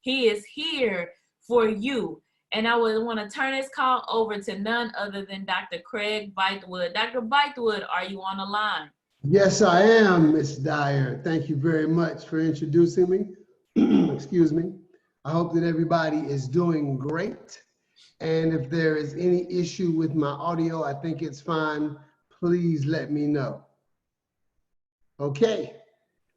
He is here for you. And I would want to turn this call over to none other than Dr. Craig Bythewood. Dr. Bythewood, are you on the line? Yes, I am, Ms. Dyer. Thank you very much for introducing me. Excuse me. I hope that everybody is doing great. And if there is any issue with my audio, I think it's fine. Please let me know. Okay.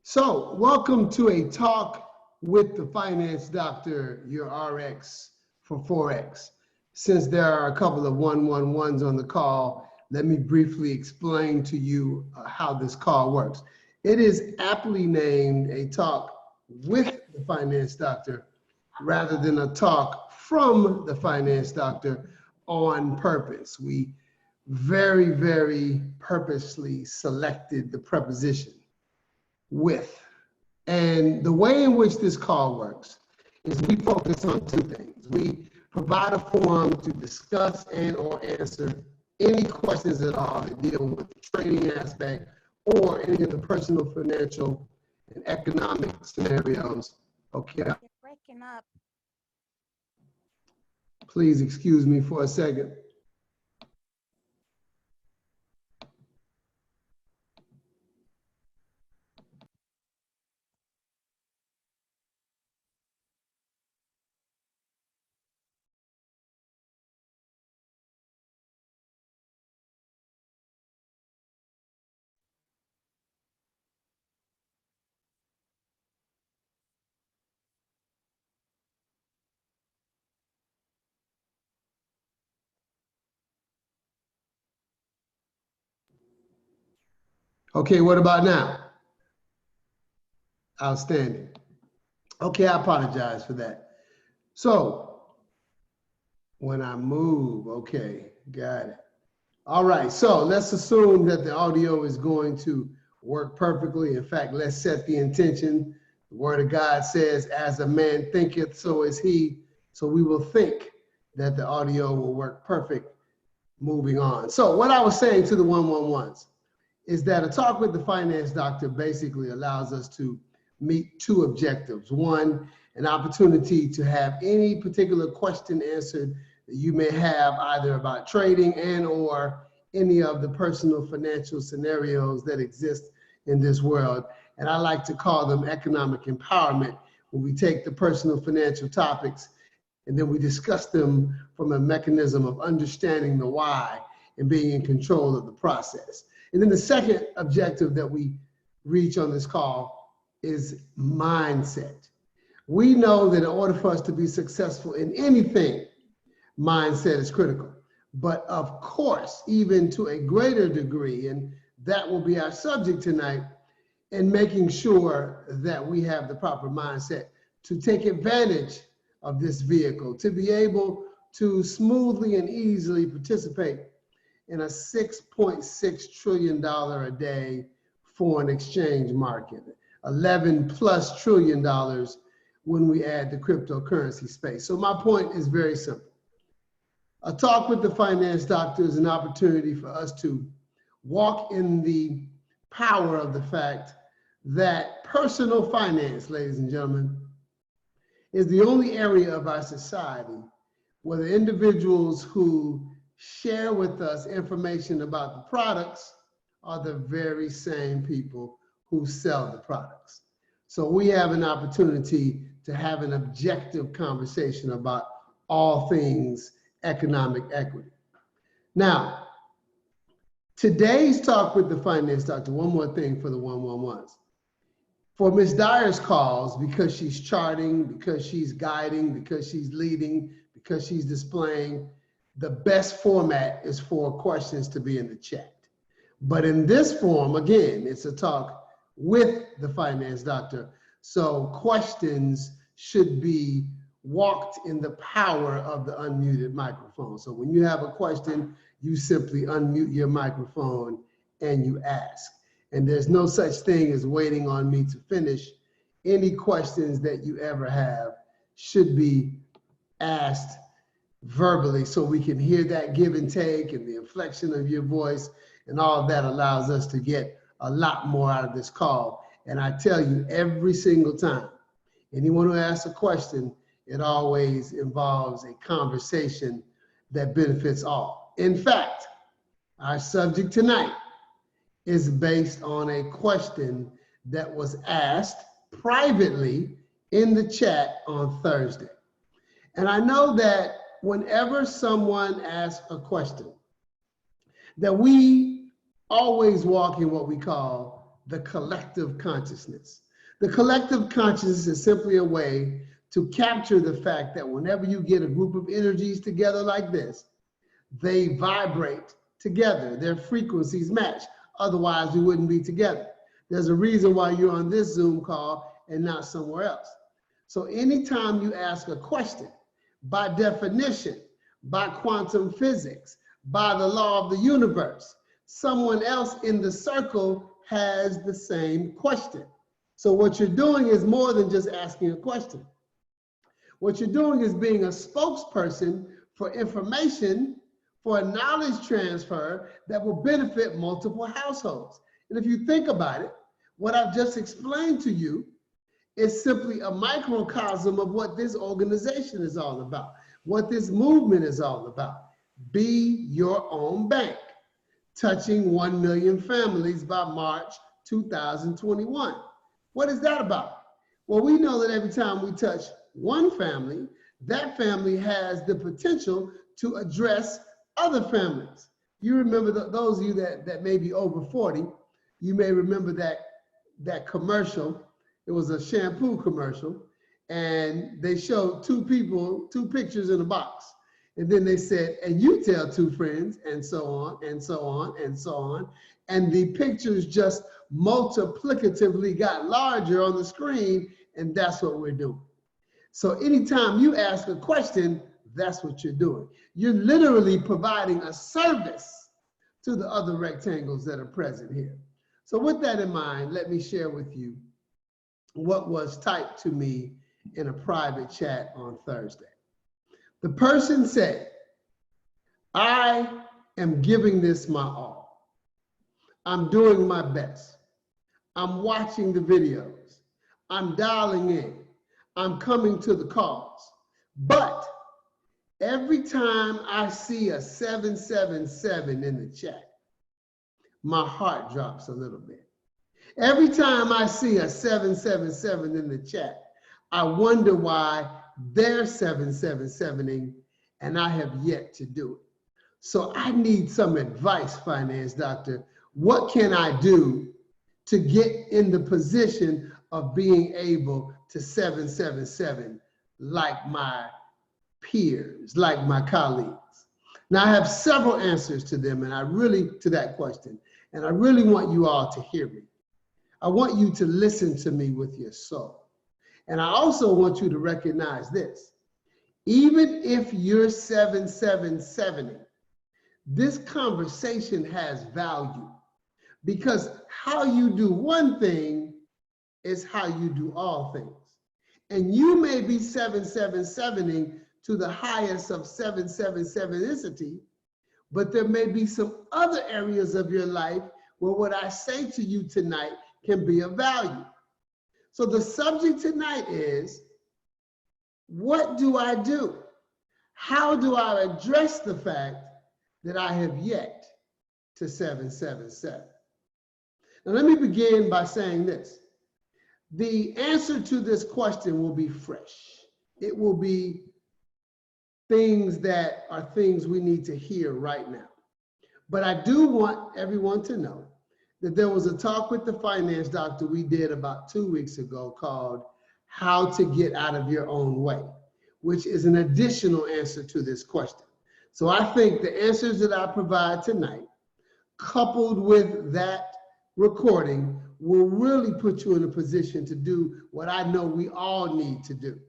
So welcome to a talk with the finance doctor, your RX for Forex. Since there are a couple of 111s on the call, let me briefly explain to you how this call works. It is aptly named a talk with the finance doctor rather than a talk from the finance doctor on purpose. We very, very purposely selected the preposition with. And the way in which this call works is we focus on two things. We provide a forum to discuss and or answer any questions at all that deal with the trading aspect or any of the personal, financial, and economic scenarios. Okay. You're breaking up. Please excuse me for a second. Okay, what about now? Outstanding. Okay, I apologize for that. So, when I move, okay, got it. All right, so let's assume that the audio is going to work perfectly. In fact, let's set the intention. The word of God says, as a man thinketh, so is he. So we will think that the audio will work perfect moving on. So what I was saying to the 111s is that a talk with the finance doctor basically allows us to meet two objectives. One, an opportunity to have any particular question answered that you may have either about trading and or any of the personal financial scenarios that exist in this world. And I like to call them economic empowerment, when we take the personal financial topics and then we discuss them from a mechanism of understanding the why and being in control of the process. And then the second objective that we reach on this call is mindset. We know that in order for us to be successful in anything, mindset is critical. But of course, even to a greater degree, and that will be our subject tonight, in making sure that we have the proper mindset to take advantage of this vehicle, to be able to smoothly and easily participate in a $6.6 trillion a day foreign exchange market, 11+ trillion dollars when we add the cryptocurrency space. So my point is very simple. A talk with the finance doctor is an opportunity for us to walk in the power of the fact that personal finance, ladies and gentlemen, is the only area of our society where the individuals who share with us information about the products are the very same people who sell the products. So we have an opportunity to have an objective conversation about all things economic equity. Now, today's talk with the finance doctor, one more thing for the 111s. For Ms. Dyer's calls, because she's charting, because she's guiding, because she's leading, because she's displaying, the best format is for questions to be in the chat. But in this form, again, it's a talk with the finance doctor. So questions should be walked in the power of the unmuted microphone. So when you have a question, you simply unmute your microphone and you ask. And there's no such thing as waiting on me to finish. Any questions that you ever have should be asked verbally so we can hear that give and take and the inflection of your voice, and all of that allows us to get a lot more out of this call. And I tell you, every single time, Anyone who asks a question, it always involves a conversation that benefits all. In fact, our subject tonight is based on a question that was asked privately in the chat on Thursday. And I know that whenever someone asks a question, that we always walk in what we call the collective consciousness. The collective consciousness is simply a way to capture the fact that whenever you get a group of energies together like this, they vibrate together, their frequencies match. Otherwise, we wouldn't be together. There's a reason why you're on this Zoom call and not somewhere else. So anytime you ask a question, by definition, by quantum physics, by the law of the universe, someone else in the circle has the same question. So what you're doing is more than just asking a question. What you're doing is being a spokesperson for information, for a knowledge transfer that will benefit multiple households. And if you think about it, what I've just explained to you is simply a microcosm of what this organization is all about, what this movement is all about. Be your own bank, touching 1 million families by March 2021. What is that about? Well, we know that every time we touch one family, that family has the potential to address other families. You remember those of you that may be over 40, you may remember that commercial. It was a shampoo commercial, and they showed two pictures in a box. And then they said, and you tell two friends, and so on, and so on, and so on. And the pictures just multiplicatively got larger on the screen, and that's what we're doing. So anytime you ask a question, that's what you're doing. You're literally providing a service to the other rectangles that are present here. So with that in mind, let me share with you what was typed to me in a private chat on Thursday. The person said, I am giving this my all. I'm doing my best. I'm watching the videos. I'm dialing in. I'm coming to the calls. But every time I see a 777 in the chat, my heart drops a little bit. Every time I see a 777 in the chat, I wonder why they're 777ing and I have yet to do it. So I need some advice, Finance Doctor. What can I do to get in the position of being able to 777 like my peers, like my colleagues? Now I have several answers to them to that question. And I really want you all to hear me. I want you to listen to me with your soul. And I also want you to recognize this. Even if you're 777ing, this conversation has value, because how you do one thing is how you do all things. And you may be 777ing to the highest of 777icity, but there may be some other areas of your life where what I say to you tonight can be of value. So the subject tonight is, what do I do? How do I address the fact that I have yet to 777? Now let me begin by saying this. The answer to this question will be fresh. It will be things that are things we need to hear right now. But I do want everyone to know that there was a talk with the Finance Doctor we did about 2 weeks ago called How to Get Out of Your Own Way, which is an additional answer to this question. So I think the answers that I provide tonight, coupled with that recording, will really put you in a position to do what I know we all need to do.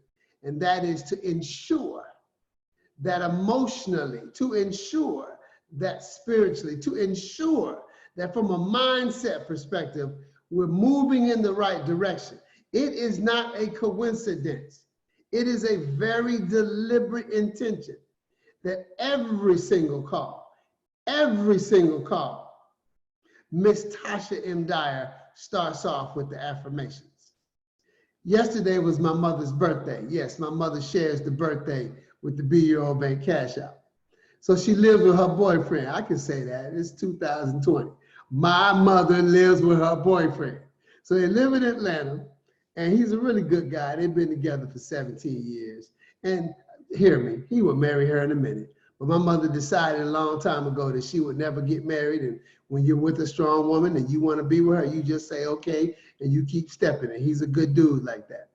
And that is to ensure that emotionally, to ensure that spiritually, to ensure that from a mindset perspective, we're moving in the right direction. It is not a coincidence. It is a very deliberate intention that every single call, Miss Tasha M. Dyer starts off with the affirmations. Yesterday was my mother's birthday. Yes, my mother shares the birthday with the Be Your Own Bank Cash Out. So she lives with her boyfriend. I can say that. It's 2020. My mother lives with her boyfriend. So they live in Atlanta, and he's a really good guy. They've been together for 17 years. And hear me, he would marry her in a minute. But my mother decided a long time ago that she would never get married. And when you're with a strong woman and you want to be with her, you just say, okay, and you keep stepping it. He's a good dude like that.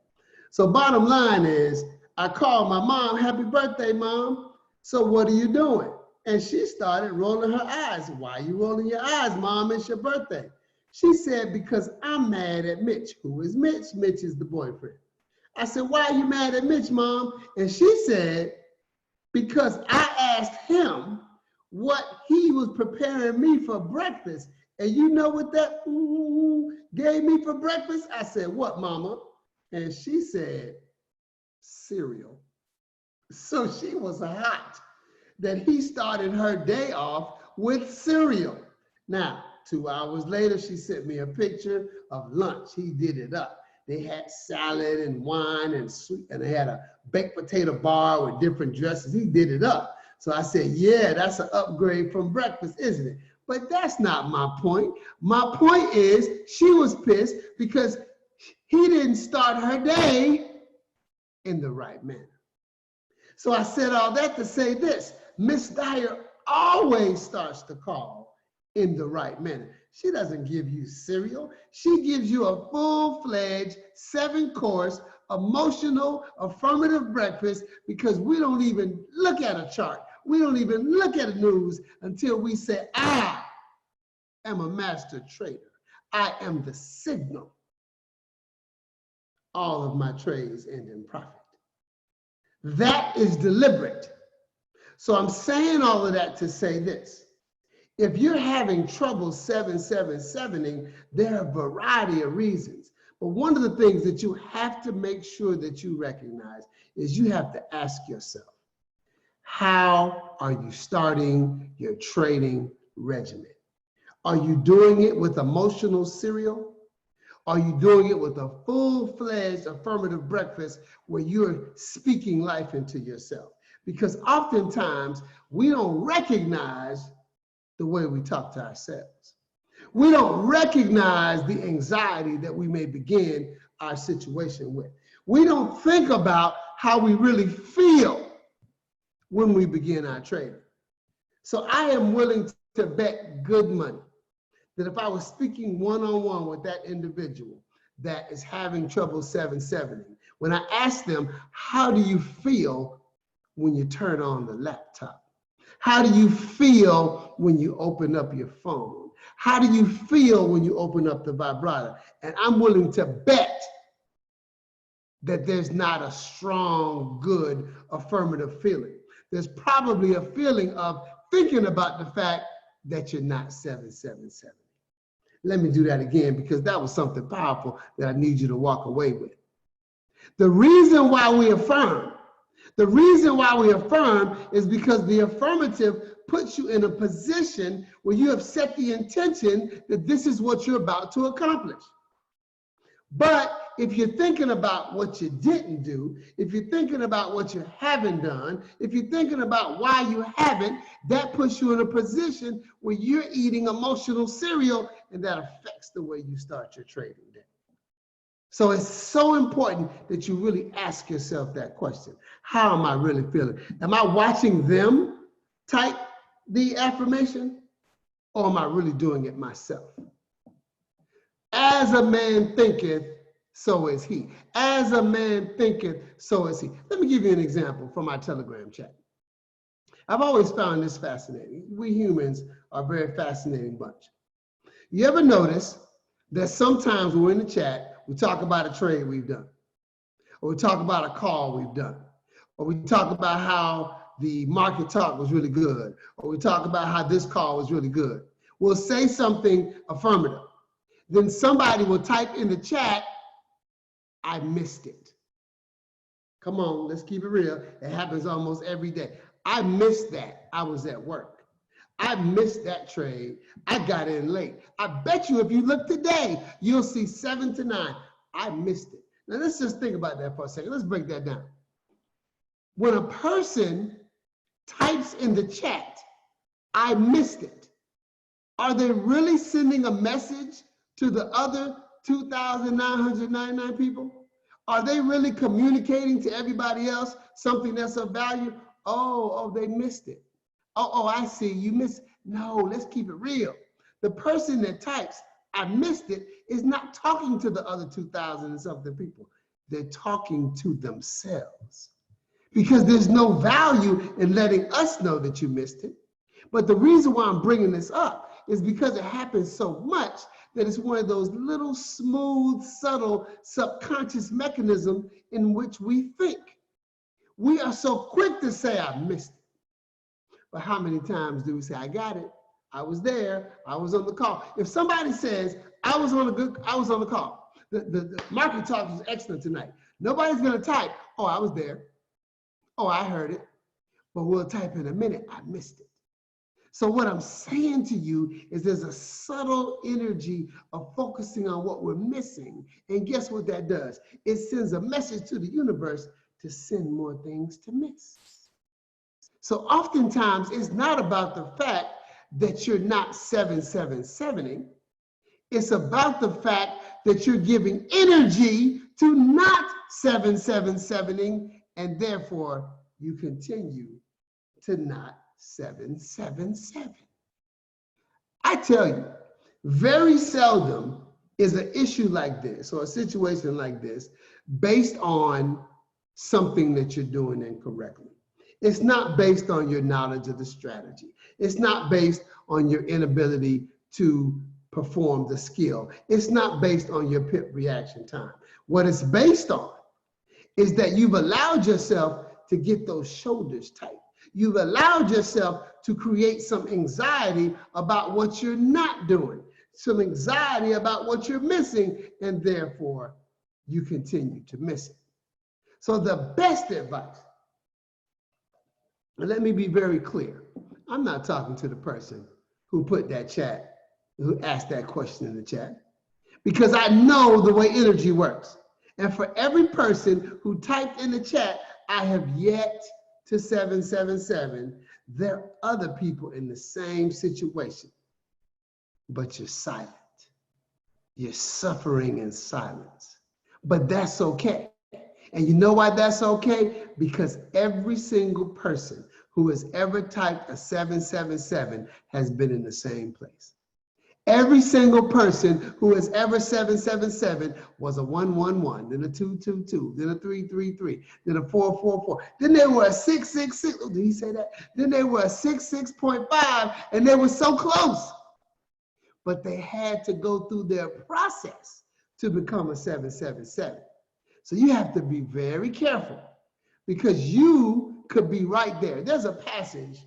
So bottom line is, I called my mom, happy birthday, Mom. So what are you doing? And she started rolling her eyes. Why are you rolling your eyes, Mom? It's your birthday. She said, because I'm mad at Mitch. Who is Mitch? Mitch is the boyfriend. I said, why are you mad at Mitch, Mom? And she said, because I asked him what he was preparing me for breakfast. And you know what that gave me for breakfast? I said, what, Mama? And she said, cereal. So she was hot that he started her day off with cereal. Now, 2 hours later, she sent me a picture of lunch. He did it up. They had salad and wine and sweet, and they had a baked potato bar with different dresses. He did it up. So I said, yeah, that's an upgrade from breakfast, isn't it? But that's not my point. My point is she was pissed because he didn't start her day in the right manner. So I said all that to say this: Miss Dyer always starts the call in the right manner. She doesn't give you cereal. She gives you a full-fledged 7-course emotional affirmative breakfast, because we don't even look at a chart. We don't even look at the news until we say, I am a master trader. I am the signal. All of my trades end in profit. That is deliberate. So I'm saying all of that to say this. If you're having trouble 777ing, there are a variety of reasons. But one of the things that you have to make sure that you recognize is you have to ask yourself, how are you starting your trading regimen? Are you doing it with emotional cereal? Are you doing it with a full-fledged affirmative breakfast where you're speaking life into yourself? Because oftentimes we don't recognize the way we talk to ourselves. We don't recognize the anxiety that we may begin our situation with. We don't think about how we really feel when we begin our trading. So I am willing to bet good money that if I was speaking one-on-one with that individual that is having trouble 770, when I ask them, how do you feel when you turn on the laptop? How do you feel when you open up your phone? How do you feel when you open up the vibrator? And I'm willing to bet that there's not a strong, good, affirmative feeling. There's probably a feeling of thinking about the fact that you're not 777. Let me do that again, because that was something powerful that I need you to walk away with. The reason why we affirm is because the affirmative puts you in a position where you have set the intention that this is what you're about to accomplish. But if you're thinking about what you didn't do, if you're thinking about what you haven't done, if you're thinking about why you haven't, that puts you in a position where you're eating emotional cereal, and that affects the way you start your trading day. So it's so important that you really ask yourself that question. How am I really feeling? Am I watching them type the affirmation, or am I really doing it myself? As a man thinketh, so is he. As a man thinketh, so is he. Let me give you an example from our Telegram chat. I've always found this fascinating. We humans are a very fascinating bunch. You ever notice that sometimes when we're in the chat, we talk about a trade we've done, or we talk about a call we've done, or we talk about how the market talk was really good, or we talk about how this call was really good. We'll say something affirmative. Then somebody will type in the chat, I missed it. Come on, let's keep it real. It happens almost every day. I missed that. I was at work. I missed that trade. I got in late. I bet you if you look today, you'll see 7 to 9. I missed it. Now let's just think about that for a second. Let's break that down. When a person types in the chat, I missed it, are they really sending a message to the other 2,999 people? Are they really communicating to everybody else something that's of value? Oh, they missed it. Oh, I see, you missed it. No, let's keep it real. The person that types, I missed it, is not talking to the other 2,000 and something people. They're talking to themselves. Because there's no value in letting us know that you missed it. But the reason why I'm bringing this up is because it happens so much that it's one of those little smooth, subtle, subconscious mechanisms in which we think. We are so quick to say, I missed it. But how many times do we say, I got it, I was there, I was on the call? If somebody says, I was on the call, the market talk was excellent tonight. Nobody's gonna type, oh, I was there, oh, I heard it, but we'll type in a minute, I missed it. So what I'm saying to you is there's a subtle energy of focusing on what we're missing. And guess what that does? It sends a message to the universe to send more things to miss. So oftentimes it's not about the fact that you're not 777ing. It's about the fact that you're giving energy to not 777ing, and therefore you continue to not 777. I tell you, very seldom is an issue like this or a situation like this based on something that you're doing incorrectly. It's not based on your knowledge of the strategy. It's not based on your inability to perform the skill. It's not based on your pip reaction time. What it's based on is that you've allowed yourself to get those shoulders tight. You've allowed yourself to create some anxiety about what you're not doing, some anxiety about what you're missing, and therefore you continue to miss it. So the best advice, and let me be very clear, I'm not talking to the person who put that chat, who asked that question in the chat, because I know the way energy works. And for every person who typed in the chat, I have yet to 777, there are other people in the same situation, but you're silent. You're suffering in silence, but that's okay. And you know why that's okay? Because every single person who has ever typed a 777 has been in the same place. Every single person who has ever 777 was a 111, then a 222, then a 333, then a 444. Then they were a 666. Oh, did he say that? Then they were a 66.5, and they were so close. But they had to go through their process to become a 777. So you have to be very careful, because you could be right there. There's a passage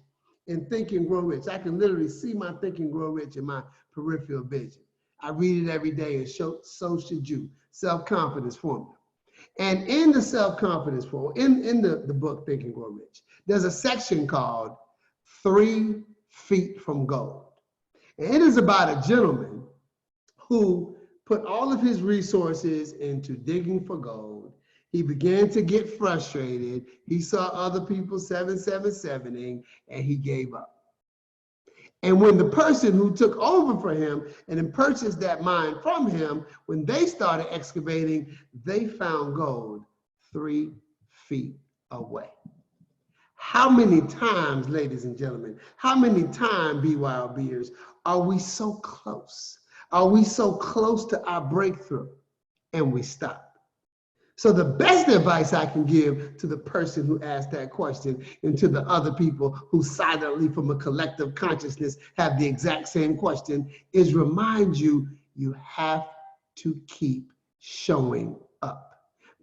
in Think and Grow Rich. I can literally see my Think and Grow Rich in my peripheral vision. I read it every day, and so should you. Self-confidence formula. And in the self-confidence formula, in the book Think and Grow Rich, there's a section called 3 Feet from Gold. And it is about a gentleman who put all of his resources into digging for gold. He began to get frustrated. He saw other people 777ing, and he gave up. And when the person who took over for him and then purchased that mine from him, when they started excavating, they found gold 3 feet away. How many times, ladies and gentlemen, how many times, BYOBers, are we so close? Are we so close to our breakthrough and we stop? So the best advice I can give to the person who asked that question and to the other people who silently from a collective consciousness have the exact same question is remind you, you have to keep showing up.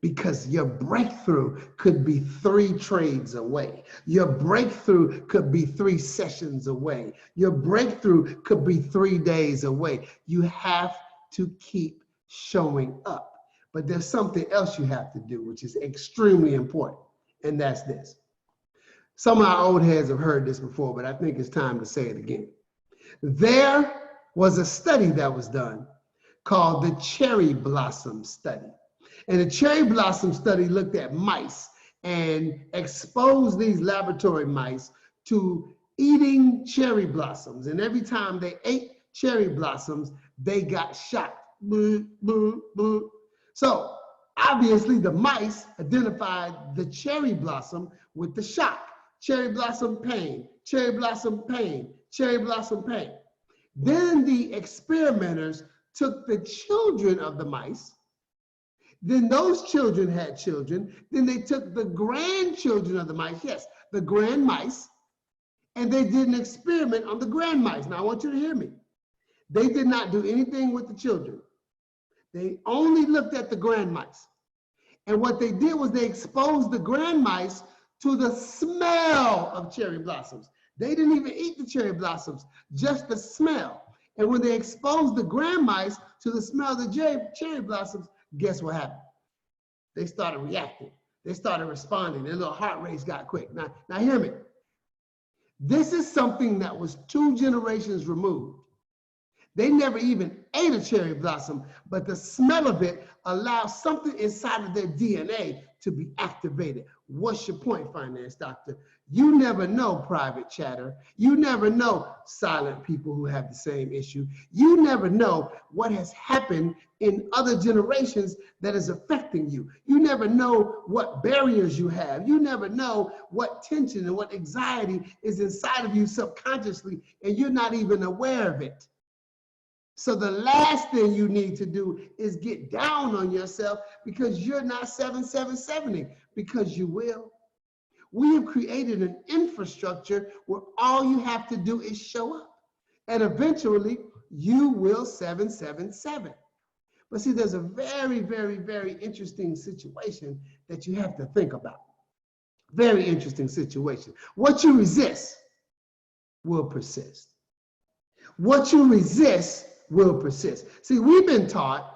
Because your breakthrough could be 3 trades away. Your breakthrough could be 3 sessions away. Your breakthrough could be 3 days away. You have to keep showing up. But there's something else you have to do, which is extremely important, and that's this. Some of our old heads have heard this before, but I think it's time to say it again. There was a study that was done called the cherry blossom study. And the cherry blossom study looked at mice and exposed these laboratory mice to eating cherry blossoms. And every time they ate cherry blossoms, they got shocked. Boo, boo, boo. So obviously the mice identified the cherry blossom with the shock. Cherry blossom pain, cherry blossom pain, cherry blossom pain. Then the experimenters took the children of the mice. Then those children had children. Then they took the grandchildren of the mice, yes, the grand mice, and they did an experiment on the grand mice. Now I want you to hear me. They did not do anything with the children. They only looked at the grand mice. And what they did was they exposed the grand mice to the smell of cherry blossoms. They didn't even eat the cherry blossoms, just the smell. And when they exposed the grand mice to the smell of the cherry blossoms, guess what happened? They started reacting. They started responding. Their little heart rates got quick. Now hear me. This is something that was 2 generations removed. They never even ate a cherry blossom, but the smell of it allows something inside of their DNA to be activated. What's your point, finance doctor? You never know, private chatter. You never know, silent people who have the same issue. You never know what has happened in other generations that is affecting you. You never know what barriers you have. You never know what tension and what anxiety is inside of you subconsciously, and you're not even aware of it. So the last thing you need to do is get down on yourself because you're not 7770, because you will. We have created an infrastructure where all you have to do is show up, and eventually you will 777. But see, there's a very, very, very interesting situation that you have to think about. Very interesting situation. What you resist will persist. What you resist will persist. See, we've been taught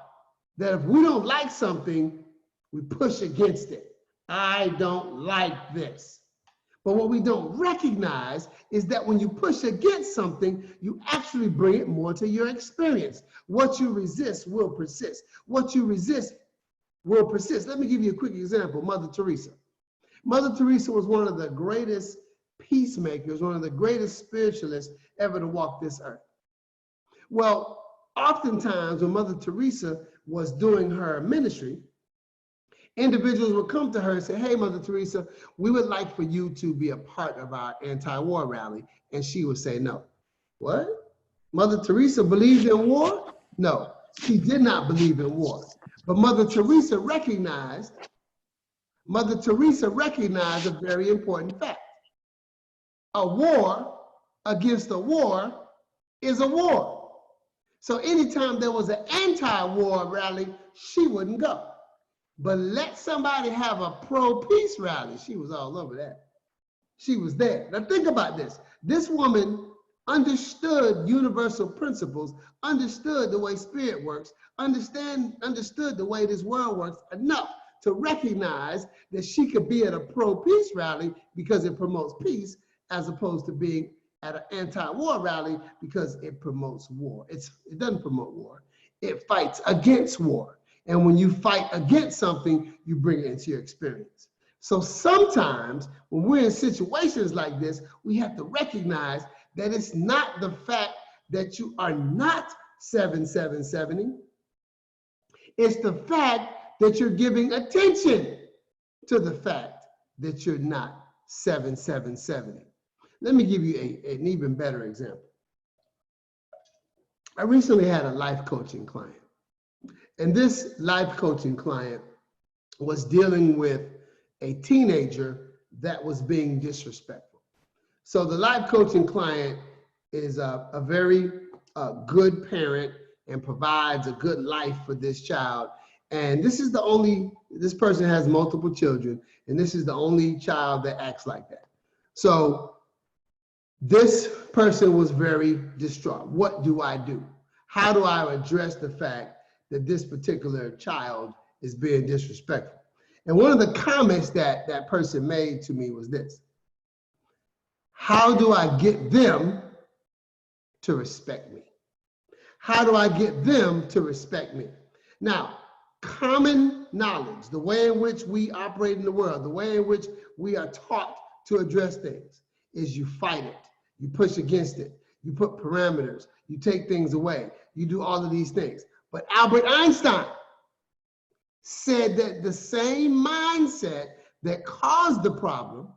that if we don't like something, we push against it. I don't like this. But what we don't recognize is that when you push against something, you actually bring it more to your experience. What you resist will persist. What you resist will persist. Let me give you a quick example. Mother Teresa. Mother Teresa was one of the greatest peacemakers, one of the greatest spiritualists ever to walk this earth. Well, oftentimes when Mother Teresa was doing her ministry, individuals would come to her and say, hey, Mother Teresa, we would like for you to be a part of our anti-war rally. And she would say, no. What? Mother Teresa believed in war? No, she did not believe in war. But Mother Teresa recognized a very important fact. A war against a war is a war. So anytime there was an anti-war rally, she wouldn't go. But let somebody have a pro-peace rally, she was all over that. She was there. Now think about this. This woman understood universal principles, understood the way spirit works, understood the way this world works enough to recognize that she could be at a pro-peace rally because it promotes peace, as opposed to being at an anti-war rally because it promotes war. It doesn't promote war. It fights against war. And when you fight against something, you bring it into your experience. So sometimes when we're in situations like this, we have to recognize that it's not the fact that you are not 7770. It's the fact that you're giving attention to the fact that you're not 7770. Let me give you an even better example. I recently had a life coaching client, and this life coaching client was dealing with a teenager that was being disrespectful. So the life coaching client is a very good parent and provides a good life for this child. And this person has multiple children, and this is the only child that acts like that. So this person was very distraught. What do I do? How do I address the fact that this particular child is being disrespectful? And one of the comments that that person made to me was this: how do I get them to respect me? How do I get them to respect me? Now, common knowledge, the way in which we operate in the world, the way in which we are taught to address things is you fight it, you push against it, you put parameters, you take things away, you do all of these things. But Albert Einstein said that the same mindset that caused the problem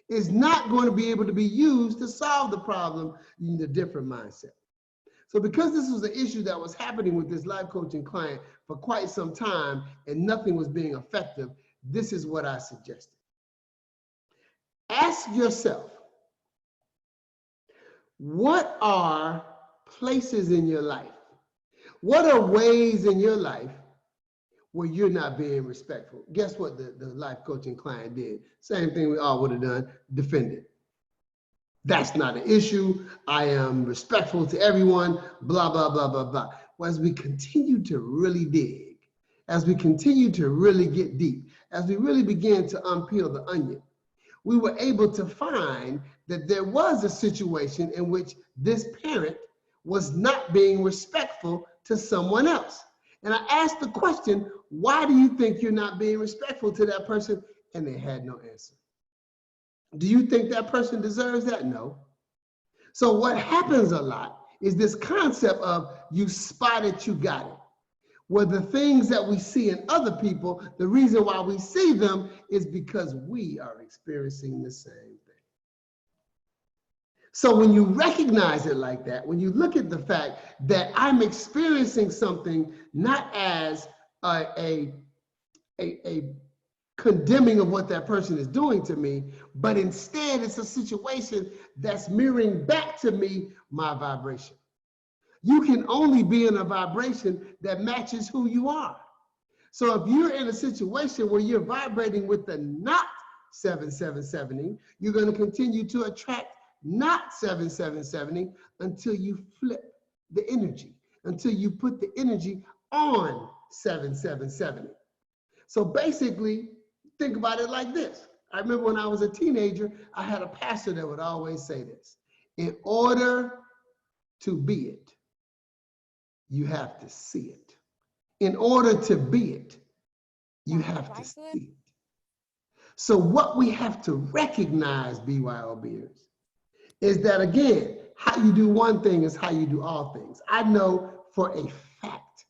is not going to be able to be used to solve the problem. You need a different mindset. So because this was an issue that was happening with this life coaching client for quite some time and nothing was being effective, this is what I suggested. Ask yourself, what are places in your life? What are ways in your life where you're not being respectful? Guess what the life coaching client did? Same thing we all would have done, defended. That's not an issue. I am respectful to everyone, blah, blah, blah, blah, blah. Well, as we continue to really dig, as we continue to really get deep, as we really began to unpeel the onion, we were able to find that there was a situation in which this parent was not being respectful to someone else. And I asked the question, why do you think you're not being respectful to that person? And they had no answer. Do you think that person deserves that? No. So what happens a lot is this concept of you spot it, you got it. Where the things that we see in other people, the reason why we see them is because we are experiencing the same thing. So when you recognize it like that, when you look at the fact that I'm experiencing something not as a condemning of what that person is doing to me, but instead it's a situation that's mirroring back to me my vibration. You can only be in a vibration that matches who you are. So if you're in a situation where you're vibrating with the not 7770, you're going to continue to attract not 7770 until you flip the energy, until you put the energy on 7770. So basically, think about it like this. I remember when I was a teenager, I had a pastor that would always say this: in order to be it, you have to see it. In order to be it, you have to see it. So what we have to recognize, BYOBers, is that again, how you do one thing is how you do all things. I know for a fact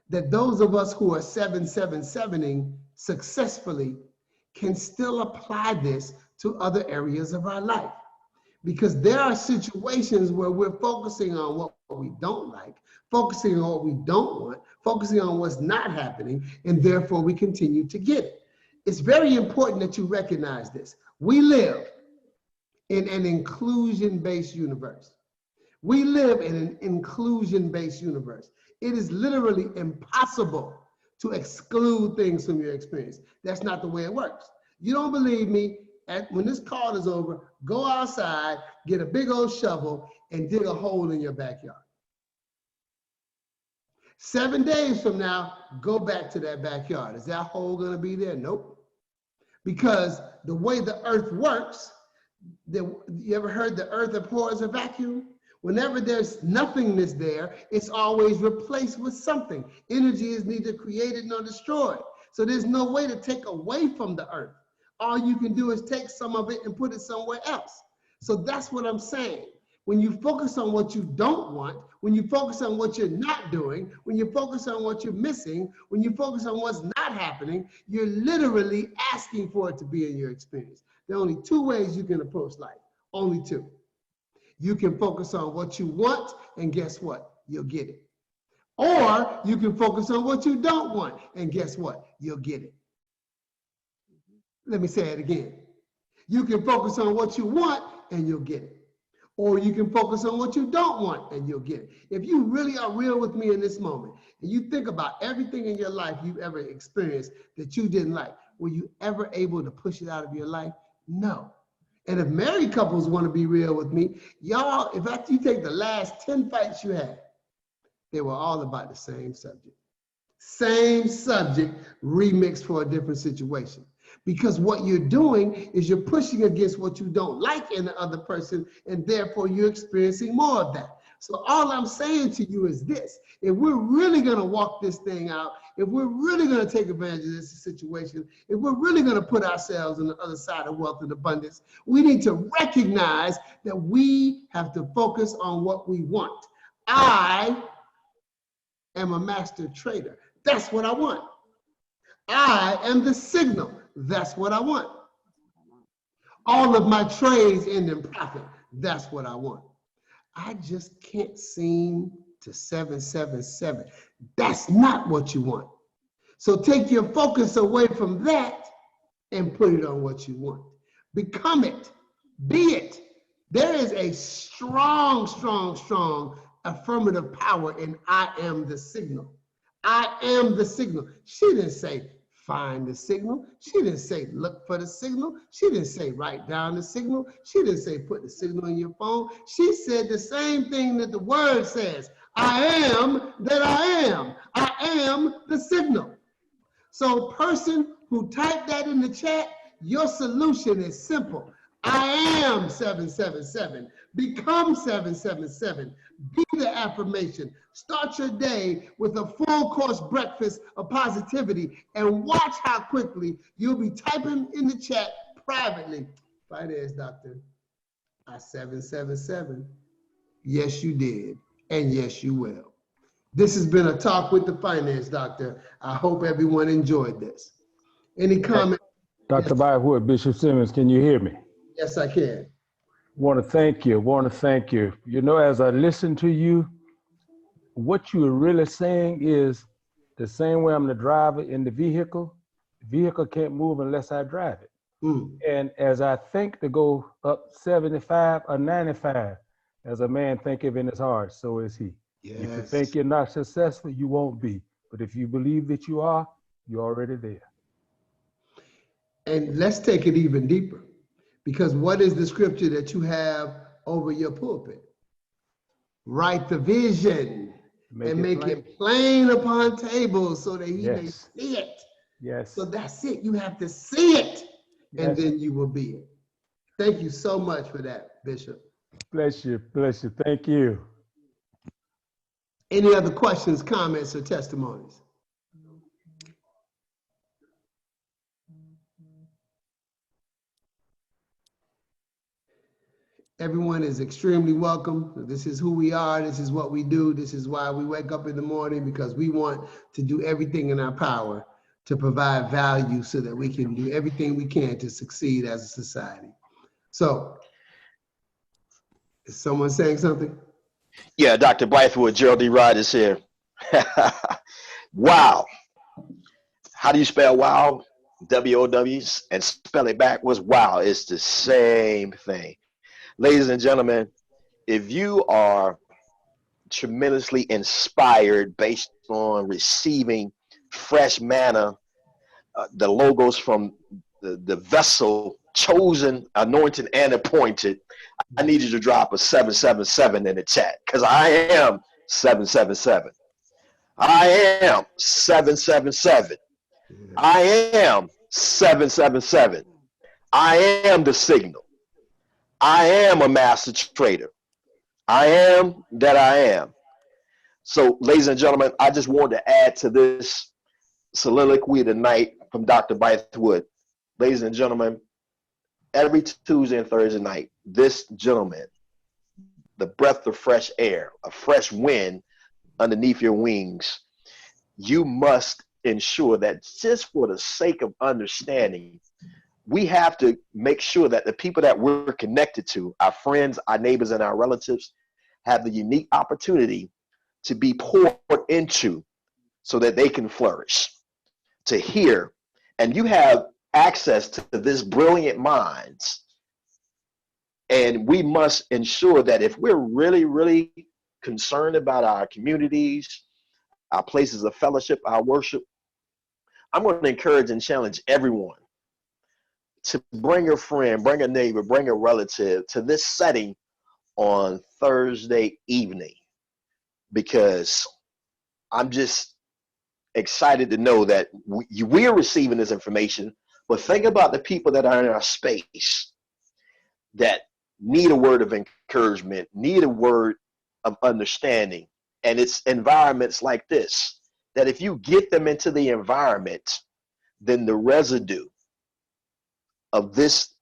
that those of us who are 777ing successfully can still apply this to other areas of our life. Because there are situations where we're focusing on what we don't like, focusing on what we don't want, focusing on what's not happening, and therefore we continue to get it. It's very important that you recognize this. We live in an inclusion-based universe. We live in an inclusion-based universe. It is literally impossible to exclude things from your experience. That's not the way it works. You don't believe me? When this call is over, go outside, get a big old shovel, and dig a hole in your backyard. 7 days from now, go back to that backyard. Is that hole going to be there? Nope. Because the way the earth works, you ever heard the earth abhors a vacuum? Whenever there's nothingness there, it's always replaced with something. Energy is neither created nor destroyed. So there's no way to take away from the earth. All you can do is take some of it and put it somewhere else. So that's what I'm saying. When you focus on what you don't want, when you focus on what you're not doing, when you focus on what you're missing, when you focus on what's not happening, you're literally asking for it to be in your experience. There are only two ways you can approach life, only two. You can focus on what you want, and guess what? You'll get it. Or you can focus on what you don't want, and guess what? You'll get it. Let me say it again. You can focus on what you want, and you'll get it. Or you can focus on what you don't want, and you'll get it. If you really are real with me in this moment, and you think about everything in your life you've ever experienced that you didn't like, were you ever able to push it out of your life? No. And if married couples want to be real with me, y'all, if after you take the last 10 fights you had, they were all about the same subject. Same subject, remixed for a different situation. Because what you're doing is you're pushing against what you don't like in the other person, and therefore you're experiencing more of that. So all I'm saying to you is this: if we're really going to walk this thing out, if we're really going to take advantage of this situation, if we're really going to put ourselves on the other side of wealth and abundance, we need to recognize that we have to focus on what we want. I am a master trader. That's what I want. I am the signal. That's what I want. All of my trades end in profit. That's what I want. I just can't seem to 777. That's not what you want. So take your focus away from that and put it on what you want. Become it. Be it. There is a strong, strong, strong affirmative power in I am the signal. I am the signal. She didn't say find the signal. She didn't say look for the signal. She didn't say write down the signal. She didn't say put the signal in your phone. She said the same thing that the word says. I am that I am. I am the signal. So person who typed that in the chat, your solution is simple. I am 777. Become 777. Be the affirmation. Start your day with a full course breakfast of positivity and watch how quickly you'll be typing in the chat privately. Finance doctor, I 777. Yes, you did. And yes, you will. This has been a talk with the finance doctor. I hope everyone enjoyed this. Any comment? Dr. Bythewood, Bishop Simmons, can you hear me? Yes, I can. Want to thank you. You know, as I listen to you, what you are really saying is the same way I'm the driver in the vehicle can't move unless I drive it. And as I think to go up 75 or 95, as a man thinketh in his heart, so is he. Yes. If you think you're not successful, you won't be. But if you believe that you are, you're already there. And let's take it even deeper, because what is the scripture that you have over your pulpit? Write the vision and make it plain upon tables so that he may see it. Yes. So that's it. You have to see it, and Yes. then you will be it. Thank you so much for that, Bishop. Bless you. Bless you. Thank you. Any other questions, comments, or testimonies? Everyone is extremely welcome. This is who we are. This is what we do. This is why we wake up in the morning, because we want to do everything in our power to provide value so that we can do everything we can to succeed as a society. So, is someone saying something? Yeah, Dr. Bythewood, Gerald D. Rod is here. Wow. How do you spell wow? W-O-W, and spell it backwards. Wow, it's the same thing. Ladies and gentlemen, if you are tremendously inspired based on receiving fresh manna, the logos from the vessel chosen, anointed, and appointed, I need you to drop a 777 in the chat, because I am 777. I am 777. I am 777. I am the signal. I am a master trader. I am that I am. So, ladies and gentlemen, I just wanted to add to this soliloquy tonight from Dr. Bythewood. Ladies and gentlemen, every Tuesday and Thursday night, this gentleman, the breath of fresh air, a fresh wind underneath your wings, you must ensure that, just for the sake of understanding, we have to make sure that the people that we're connected to, our friends, our neighbors, and our relatives, have the unique opportunity to be poured into so that they can flourish, to hear. And you have access to this brilliant minds. And we must ensure that if we're really, really concerned about our communities, our places of fellowship, our worship, I'm going to encourage and challenge everyone to bring a friend, bring a neighbor, bring a relative to this setting on Thursday evening, because I'm just excited to know that we are receiving this information. But think about the people that are in our space that need a word of encouragement, need a word of understanding. And it's environments like this, that if you get them into the environment, then the residue of this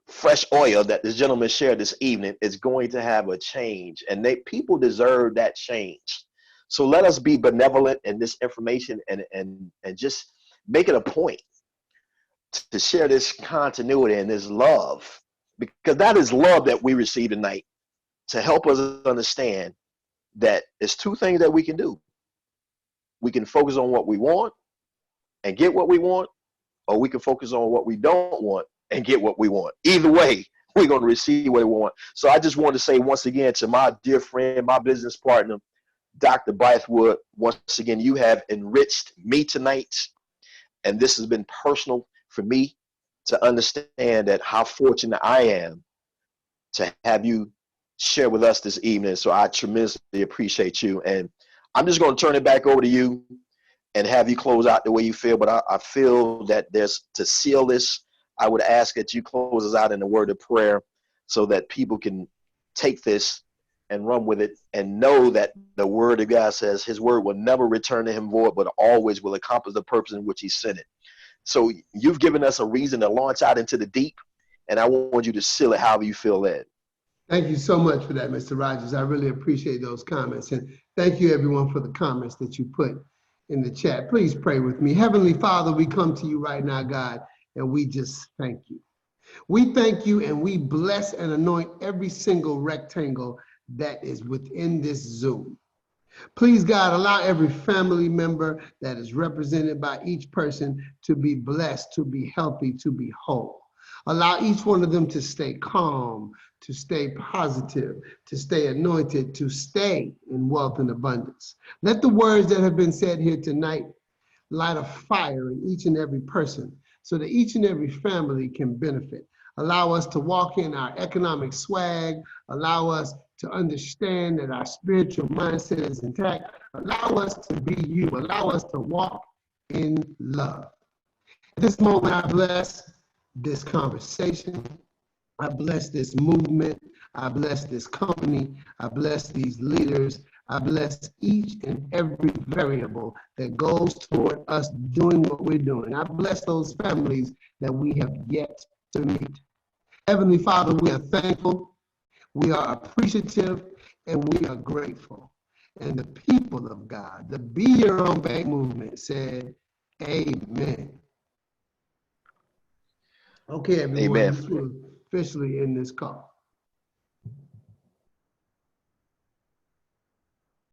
fresh oil that this gentleman shared this evening is going to have a change, and people deserve that change. So let us be benevolent in this information, and just make it a point to share this continuity and this love, because that is love that we receive tonight, to help us understand that there's two things that we can do. We can focus on what we want and get what we want, or we can focus on what we don't want and get what we want. Either way, we're going to receive what we want. So I just want to say once again to my dear friend, my business partner, Dr. Bythewood, once again, you have enriched me tonight. And this has been personal for me to understand that how fortunate I am to have you share with us this evening. So I tremendously appreciate you. And I'm just going to turn it back over to you and have you close out the way you feel. But I feel that to seal this, I would ask that you close us out in a word of prayer so that people can take this and run with it and know that the word of God says his word will never return to him void, but always will accomplish the purpose in which he sent it. So you've given us a reason to launch out into the deep, and I want you to seal it however you feel led. Thank you so much for that, Mr. Rogers. I really appreciate those comments. And thank you, everyone, for the comments that you put in the chat. Please pray with me. Heavenly Father, we come to you right now, God, and we just thank you. We thank you, and we bless and anoint every single rectangle that is within this Zoom. Please, God, allow every family member that is represented by each person to be blessed, to be healthy, to be whole. Allow each one of them to stay calm, to stay positive, to stay anointed, to stay in wealth and abundance. Let the words that have been said here tonight light a fire in each and every person so that each and every family can benefit. Allow us to walk in our economic swag. Allow us to understand that our spiritual mindset is intact. Allow us to be you. Allow us to walk in love. At this moment, I bless this conversation. I bless this movement. I bless this company. I bless these leaders. I bless each and every variable that goes toward us doing what we're doing. I bless those families that we have yet to meet. Heavenly Father, we are thankful, we are appreciative, and we are grateful. And the people of God, the Be Your Own Bank movement said, amen. Okay, everyone, Amen. this will officially end this call.